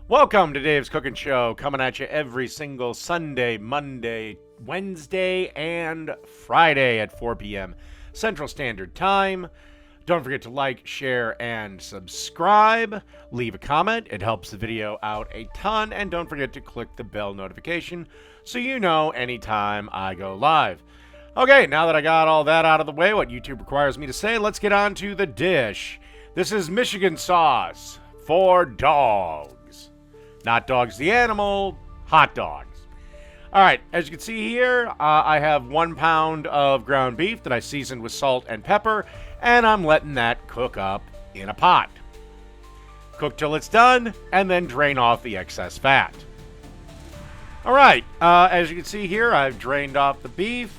Welcome to Dave's Cooking Show, coming at you every single Sunday, Monday, Wednesday, and Friday at 4 p.m. Central Standard Time. Don't forget to like, share, and subscribe. Leave a comment. It helps the video out a ton. And don't forget to click the bell notification so you know anytime I go live. Okay, now that I got all that out of the way, what YouTube requires me to say, let's get on to the dish. This is Michigan sauce for dogs. Not dogs the animal, hot dogs. All right, as you can see here, I have 1 pound of ground beef that I seasoned with salt and pepper, and I'm letting that cook up in a pot. Cook till it's done, and then drain off the excess fat. All right, as you can see here, I've drained off the beef,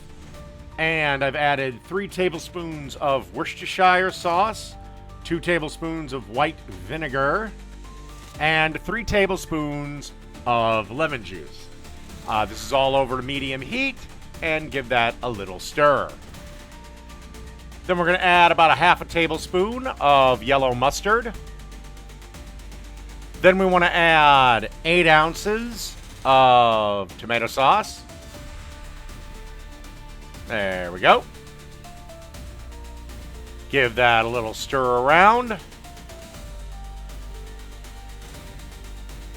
and I've added 3 tablespoons of Worcestershire sauce, 2 tablespoons of white vinegar, and 3 tablespoons of lemon juice. This is all over to medium heat, and give that a little stir. Then we're going to add about a half a tablespoon of yellow mustard. Then we want to add 8 ounces of tomato sauce. There we go. Give that a little stir around.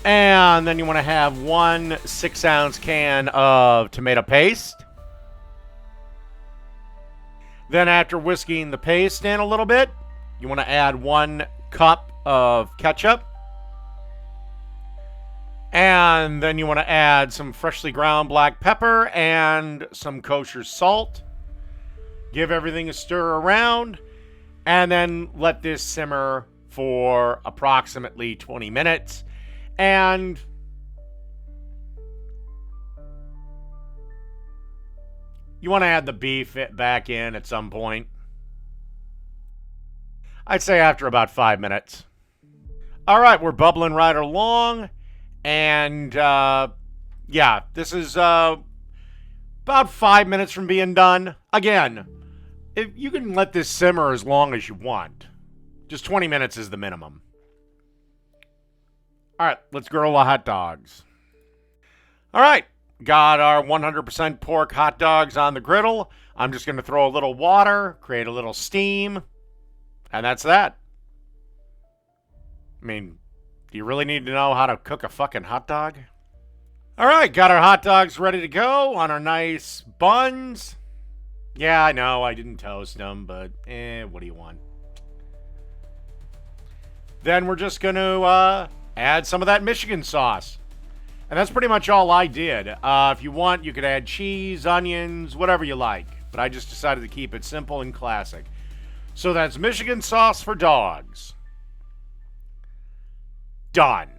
And then you want to have 1 6-ounce can of tomato paste. Then after whisking the paste in a little bit, you want to add 1 cup of ketchup. And then you want to add some freshly ground black pepper and some kosher salt. Give everything a stir around. And then let this simmer for approximately 20 minutes. And you want to add the beef back in at some point. I'd say after about 5 minutes. All right, we're bubbling right along. And, yeah, this is about 5 minutes from being done. Again, if you can let this simmer as long as you want. Just 20 minutes is the minimum. All right, let's grill the hot dogs. All right, got our 100% pork hot dogs on the griddle. I'm just going to throw a little water, create a little steam, and that's that. I mean, do you really need to know how to cook a fucking hot dog? All right, got our hot dogs ready to go on our nice buns. Yeah, I know, I didn't toast them, but what do you want? Then we're just going to add some of that Michigan sauce. And that's pretty much all I did. If you want, you could add cheese, onions, whatever you like. But I just decided to keep it simple and classic. So that's Michigan sauce for dogs. Done.